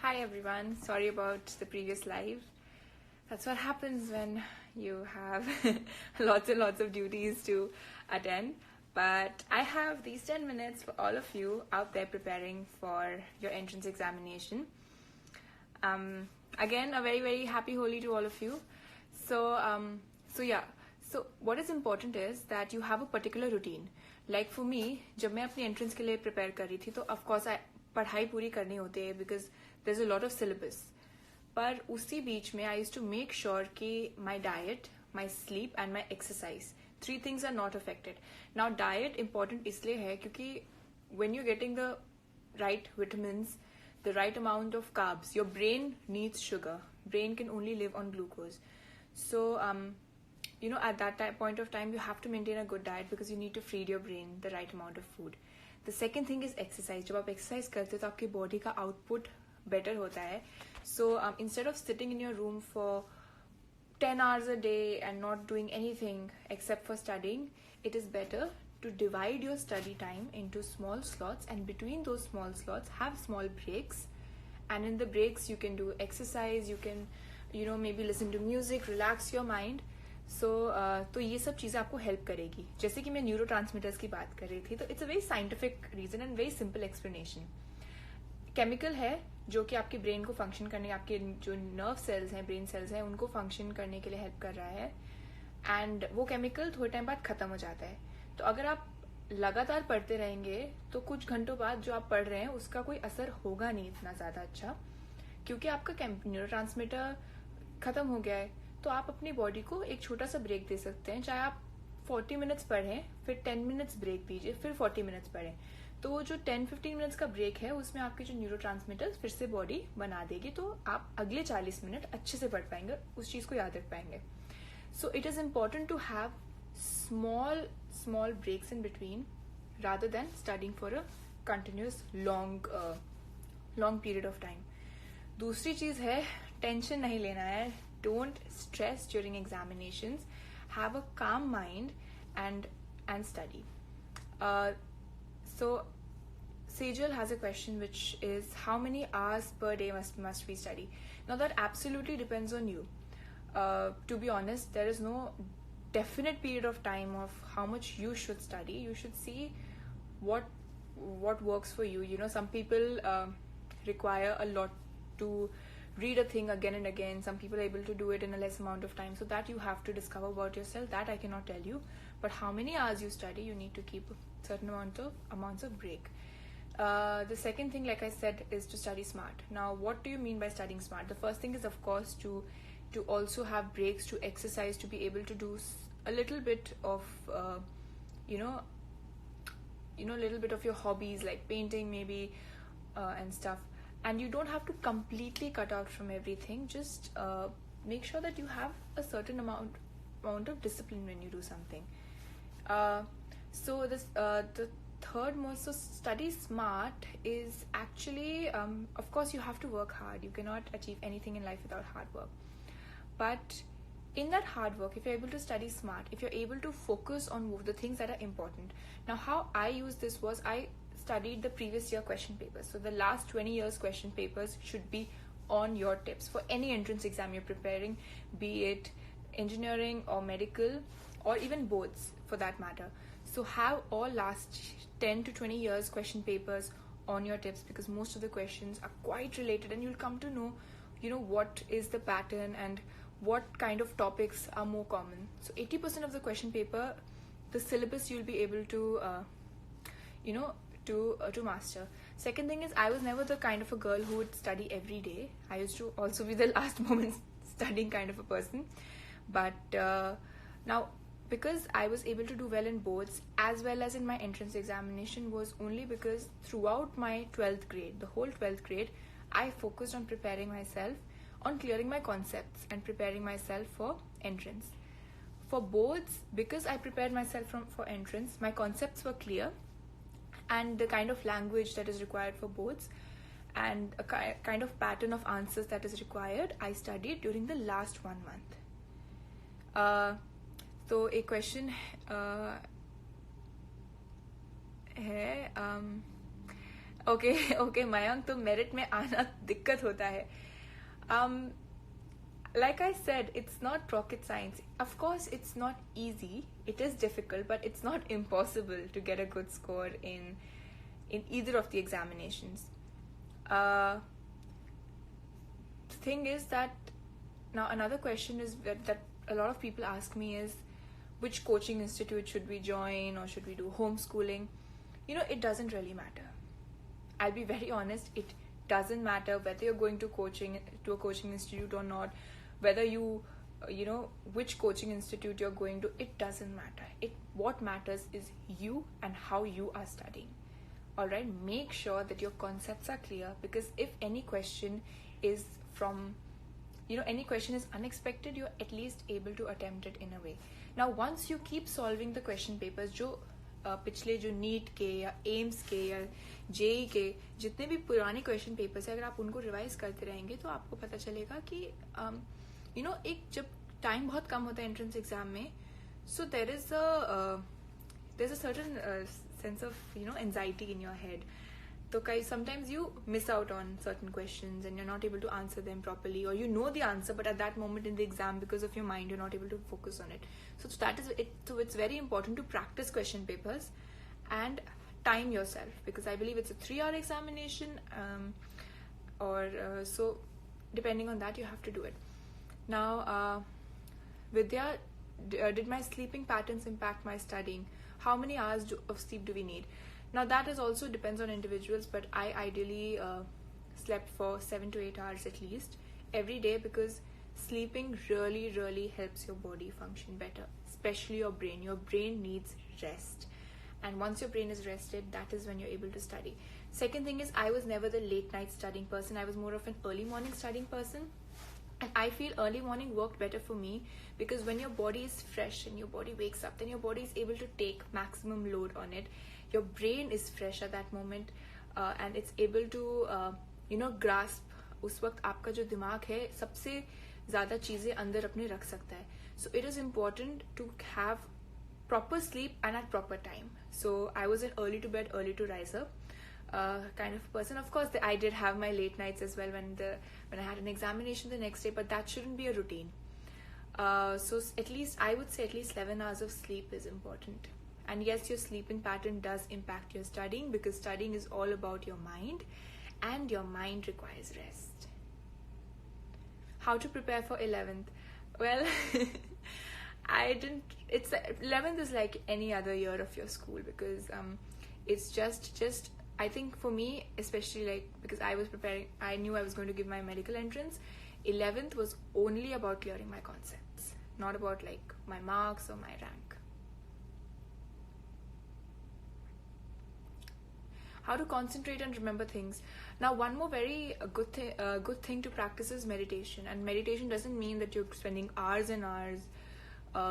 Hi everyone, sorry about the previous live. That's what happens when you have lots and lots of duties to attend. But I have these 10 minutes for all of you out there preparing for your entrance examination. Again, a very, very happy Holi to all of you. So what is important is that you have a particular routine. Like for me, जब मैं अपनी entrance के लिए prepare कर रही थी, तो of course पढ़ाई पूरी करनी होती है because there's a lot of syllabus. पर उसी बीच में I used to make sure कि my diet, my sleep and my exercise, 3 things are not affected. Now diet important इसलिए है क्योंकि when you're getting the right vitamins, the right amount of carbs, your brain needs sugar. Brain can only live on glucose. So at that point of time you have to maintain a good diet because you need to feed your brain the right amount of food. The second thing is exercise. जब आप exercise करते हो तो आपकी body का output better होता है. So instead of sitting in your room for 10 hours a day and not doing anything except for studying, it is better to divide your study time into small slots, and between those small slots have small breaks, and in the breaks you can do exercise, you can maybe listen to music, relax your mind. तो ये सब चीज़ें आपको help करेगी. जैसे कि मैं neurotransmitters की बात कर रही थी, तो it's a very scientific reason and very simple explanation. Chemical है जो कि आपके ब्रेन को फंक्शन करने, आपके जो नर्व सेल्स हैं, ब्रेन सेल्स हैं, उनको फंक्शन करने के लिए हेल्प कर रहा है. एंड वो केमिकल थोड़े टाइम बाद खत्म हो जाता है. तो अगर आप लगातार पढ़ते रहेंगे तो कुछ घंटों बाद जो आप पढ़ रहे हैं उसका कोई असर होगा नहीं इतना ज़्यादा अच्छा, क्योंकि आपका न्यूरोट्रांसमीटर खत्म हो गया है. तो आप अपनी बॉडी को एक छोटा सा ब्रेक दे सकते हैं. चाहे आप 40 मिनट्स पढ़ें, फिर 10 मिनट्स ब्रेक दीजिए, फिर 40 मिनट्स पढ़ें. तो वो जो 10-15 मिनट्स का ब्रेक है उसमें आपके जो न्यूरोट्रांसमीटर्स फिर से बॉडी बना देगी, तो आप अगले 40 मिनट अच्छे से पढ़ पाएंगे, उस चीज़ को याद रख पाएंगे. So it is important to have small breaks in between rather than studying for a continuous long period of time. दूसरी चीज़ है, टेंशन नहीं लेना है. Don't stress during examinations. Have a calm mind and study. So Sejal has a question which is, how many hours per day must we study? Now that absolutely depends on you. To be honest, there is no definite period of time of how much you should study. You should see what works for you. Some people require a lot to read a thing again and again. Some people are able to do it in a less amount of time. So that you have to discover about yourself. That I cannot tell you. But how many hours you study, you need to keep a certain amounts of break. The second thing, like I said, is to study smart. Now, what do you mean by studying smart? The first thing is, of course, to also have breaks, to exercise, to be able to do a little bit of little bit of your hobbies like painting maybe and stuff. And you don't have to completely cut out from everything. Just make sure that you have a certain amount of discipline when you do something. So the third most, so study smart is actually, of course you have to work hard. You cannot achieve anything in life without hard work. But in that hard work, if you're able to study smart, if you're able to focus on the things that are important. Now how I used this was, I studied the previous year question papers. So the last 20 years question papers should be on your tips for any entrance exam you're preparing, be it engineering or medical or even boards for that matter. So have all last 10 to 20 years question papers on your tips, because most of the questions are quite related and you'll come to know what is the pattern and what kind of topics are more common. So 80% of the question paper, the syllabus you'll be able to to master. Second thing is, I was never the kind of a girl who would study every day. I used to also be the last moment studying kind of a person. But now, because I was able to do well in boards as well as in my entrance examination, was only because throughout my 12th grade, the whole 12th grade, I focused on preparing myself, on clearing my concepts and preparing myself for entrance. For boards, because I prepared myself for entrance, my concepts were clear, and the kind of language that is required for boards and a kind of pattern of answers that is required, I studied during the last 1 month. So a question है, okay Mayank, तो merit में आना दिक्कत होता है. Like I said, it's not rocket science. Of course, it's not easy. It is difficult, but it's not impossible to get a good score in either of the examinations. The thing is that now another question is that a lot of people ask me is, which coaching institute should we join, or should we do homeschooling? It doesn't really matter. I'll be very honest, it doesn't matter whether you're going to a coaching institute or not, whether which coaching institute you're going to. It doesn't matter. What matters is you and how you are studying. Alright, make sure that your concepts are clear, because if any question is any question is unexpected, you're at least able to attempt it in a way. Now, once you keep solving the question papers, जो पिछले जो NEET के या AIIMS के या JEE के जितने भी पुराने क्वेश्चन पेपर्स है, अगर आप उनको रिवाइज करते रहेंगे तो आपको पता चलेगा कि एक जब टाइम बहुत कम होता है एंट्रेंस एग्जाम में, so there is a certain sense of anxiety in your head. So guys, sometimes you miss out on certain questions and you're not able to answer them properly, or you know the answer but at that moment in the exam, because of your mind, you're not able to focus on it. So that is it. So it's very important to practice question papers and time yourself, because I believe it's a 3-hour examination, so depending on that you have to do it. Now Vidya, did my sleeping patterns impact my studying? How many hours of sleep do we need? Now that is also depends on individuals, but I ideally slept for 7 to 8 hours at least every day, because sleeping really helps your body function better, especially your brain. Your brain needs rest, and once your brain is rested, that is when you're able to study. Second thing is, I was never the late night studying person. I was more of an early morning studying person, and I feel early morning worked better for me, because when your body is fresh and your body wakes up, then your body is able to take maximum load on it. Your brain is fresh at that moment, and it's able to grasp. उस वक्त आपका जो दिमाग है सबसे ज़्यादा चीज़ें अंदर अपने रख सकता है. So it is important to have proper sleep and at proper time. So I was an early to bed, early to riser kind of person. Of course, I did have my late nights as well when I had an examination the next day, but that shouldn't be a routine. So at least I would say at least 11 hours of sleep is important. And yes, your sleeping pattern does impact your studying, because studying is all about your mind, and your mind requires rest. How to prepare for 11th? Well, it's 11th is like any other year of your school, because it's just I think for me, especially like because I was preparing, I knew I was going to give my medical entrance. 11th was only about clearing my concepts, not about like my marks or my rank. How to concentrate and remember things. Now, one more very good thing to practice is meditation. And meditation doesn't mean that you're spending hours and hours,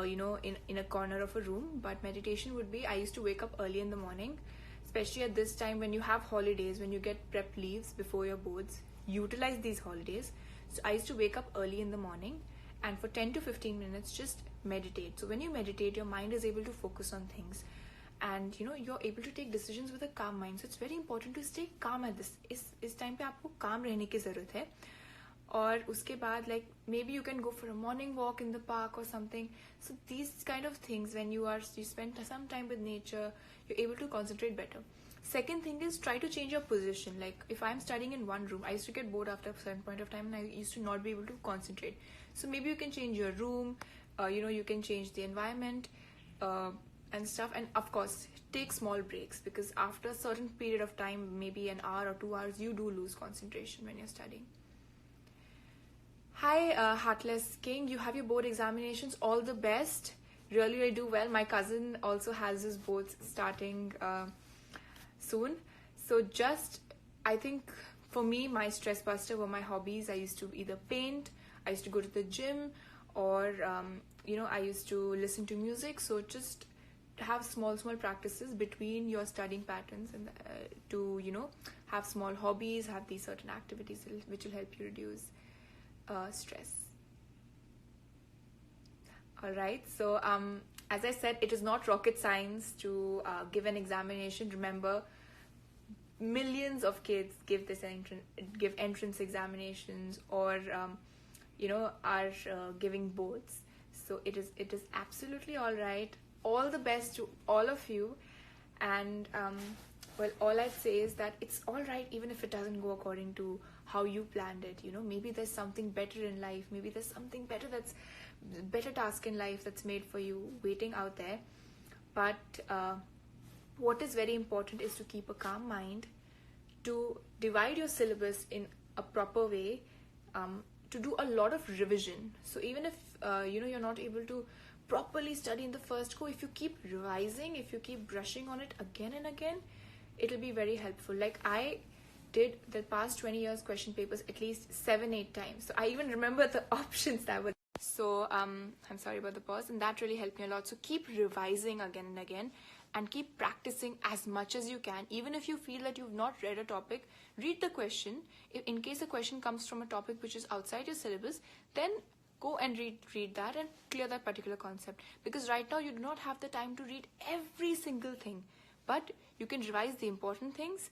in a corner of a room. But meditation would be, I used to wake up early in the morning, especially at this time when you have holidays, when you get prep leaves before your boards. Utilize these holidays. So I used to wake up early in the morning, and for 10 to 15 minutes just meditate. So when you meditate, your mind is able to focus on things, and you're able to take decisions with a calm mind. So it's very important to stay calm at this. इस time पे आपको calm रहने की ज़रूरत है. और उसके बाद like maybe you can go for a morning walk in the park or something. So these kind of things, when you spend some time with nature, you're able to concentrate better. Second thing is, try to change your position. Like if I'm studying in one room, I used to get bored after a certain point of time, and I used to not be able to concentrate. So maybe you can change your room, you can change the environment, and stuff. And of course, take small breaks, because after a certain period of time, maybe an hour or 2 hours, you do lose concentration when you're studying. Hi, Heartless King, you have your board examinations. All the best. Really do well. My cousin also has his boards starting soon. So I think for me, my stress buster were my hobbies. I used to either paint, I used to go to the gym, or I used to listen to music. So just have small practices between your studying patterns, and to have small hobbies, have these certain activities which will help you reduce stress. All right, so as I said, it is not rocket science to give an examination. Remember, millions of kids give entrance examinations, or are giving boards. So it is absolutely all right. All the best to all of you. And well, all I'd say is that it's all right even if it doesn't go according to how you planned it. Maybe there's something better in life. Maybe there's something better task in life that's made for you waiting out there. But what is very important is to keep a calm mind, to divide your syllabus in a proper way, to do a lot of revision. So even if you're not able to properly study in the first go, if you keep revising, if you keep brushing on it again and again, it'll be very helpful. Like I did the past 20 years question papers at least 7-8 times. So I even remember the options that were. So I'm sorry about the pause, and that really helped me a lot. So keep revising again and again, and keep practicing as much as you can. Even if you feel that you've not read a topic, read the question. In case a question comes from a topic which is outside your syllabus, then go and read that and clear that particular concept. Because right now you do not have the time to read every single thing, but you can revise the important things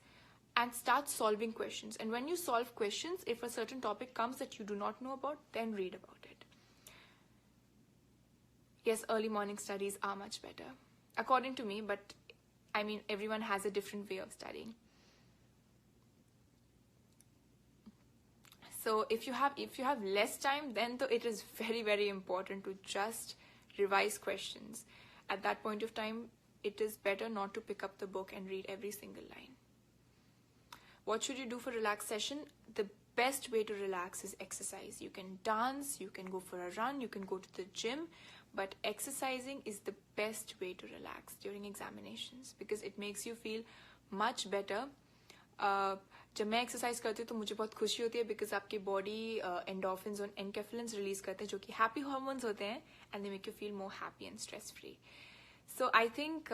and start solving questions. And when you solve questions, if a certain topic comes that you do not know about, then read about it. Yes, early morning studies are much better, according to me, but I mean, everyone has a different way of studying. So if you have less time, then it is very, very important to just revise questions. At that point of time, it is better not to pick up the book and read every single line. What should you do for relaxation? The best way to relax is exercise. You can dance, you can go for a run, you can go to the gym, but exercising is the best way to relax during examinations because it makes you feel much better. जब मैं exercise करती हूँ तो मुझे बहुत खुशी होती है बिकॉज आपकी बॉडी एंडोर्फिन्स और एनकेफिलिन्स रिलीज करते हैं जो कि हैप्पी हार्मोन्स होते हैं and they make you feel more happy and stress free. So I think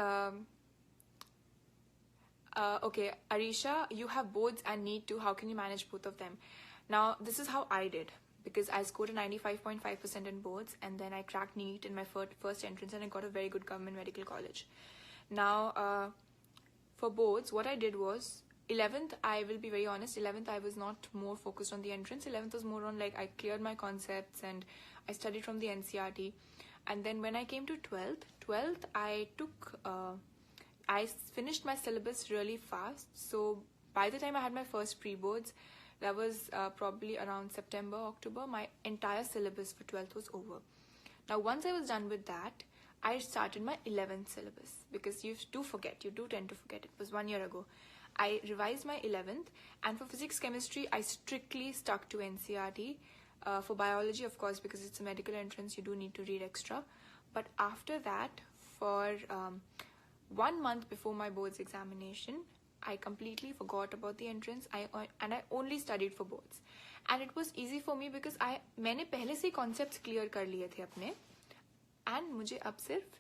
okay, Arisha, you have boards and NEET too. How can you manage both of them? Now, this is how I did because I scored a 95.5% in boards and then I cracked NEET in my first entrance and I got a very good government medical college. Now, for boards, what I did was 11th, I will be very honest, 11th I was not more focused on the entrance. 11th was more on like I cleared my concepts and I studied from the NCRT. And then when I came to 12th I finished my syllabus really fast. So by the time I had my first pre-boards, that was probably around September, October, my entire syllabus for 12th was over. Now once I was done with that, I started my 11th syllabus because you do tend to forget. It was 1 year ago. I revised my 11th, and for physics, chemistry, I strictly stuck to NCRT. For biology, of course, because it's a medical entrance, you do need to read extra. But after that, for 1 month before my boards examination, I completely forgot about the entrance. I only studied for boards. And it was easy for me because मैंने पहले से concepts clear कर लिए थे अपने. And मुझे अब सिर्फ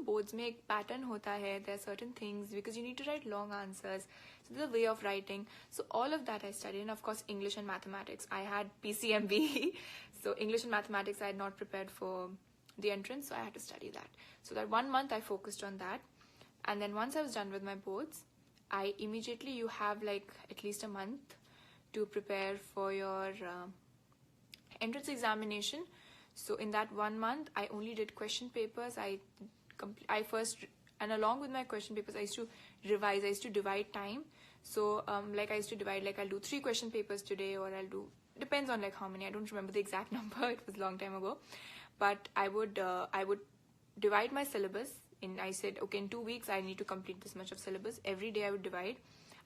boards में एक pattern होता है. There are certain things because you need to write long answers. So there's a way of writing. So all of that I studied. And of course, English and mathematics. I had PCMB. So English and mathematics I had not prepared for the entrance. So I had to study that. So that 1 month I focused on that. And then once I was done with my boards, you have like at least a month to prepare for your entrance examination. So in that 1 month, I only did question papers. I first, and along with my question papers, I used to revise. I used to divide time. So like I used to divide, like I'll do 3 question papers today, or I'll do, depends on like how many. I don't remember the exact number. It was a long time ago. But I would divide my syllabus. I said, okay, in 2 weeks, I need to complete this much of syllabus. Every day I would divide.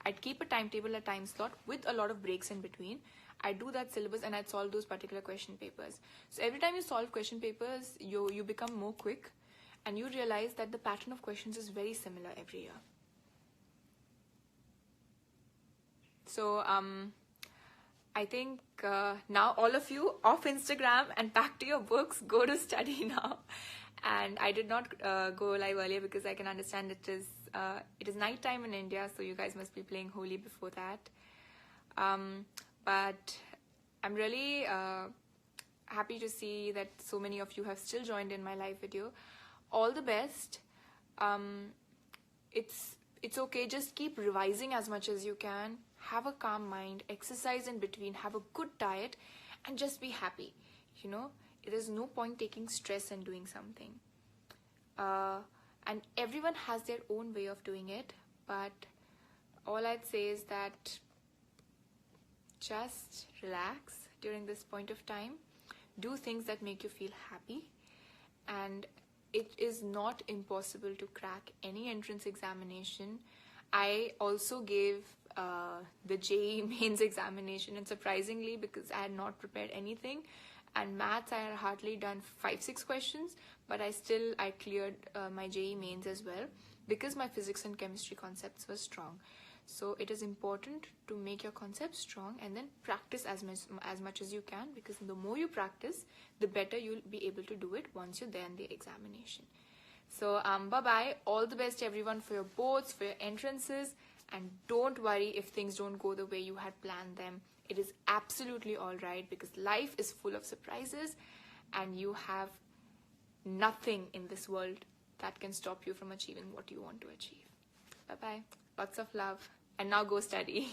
I'd keep a timetable, a time slot with a lot of breaks in between. I'd do that syllabus and I'd solve those particular question papers. So every time you solve question papers, you become more quick and you realize that the pattern of questions is very similar every year. So I think now all of you off Instagram and back to your books, go to study now. And I did not go live earlier because I can understand it is night time in India, so you guys must be playing Holi before that. But I'm really happy to see that so many of you have still joined in my live video. All the best. it's okay. Just keep revising as much as you can. Have a calm mind. Exercise in between. Have a good diet. And just be happy. You know, there's no point taking stress and doing something. And everyone has their own way of doing it. But all I'd say is that just relax during this point of time. Do things that make you feel happy. And it is not impossible to crack any entrance examination. I also gave the JEE mains examination, and surprisingly, because I had not prepared anything, and maths I had hardly done 5-6 questions, but I cleared my JEE mains as well, because my physics and chemistry concepts were strong. So it is important to make your concepts strong and then practice as much as you can, because the more you practice, the better you'll be able to do it once you're there in the examination. So bye-bye. All the best everyone for your boards, for your entrances, and don't worry if things don't go the way you had planned them. It is absolutely all right, because life is full of surprises and you have nothing in this world that can stop you from achieving what you want to achieve. Bye-bye. Lots of love. And now go study.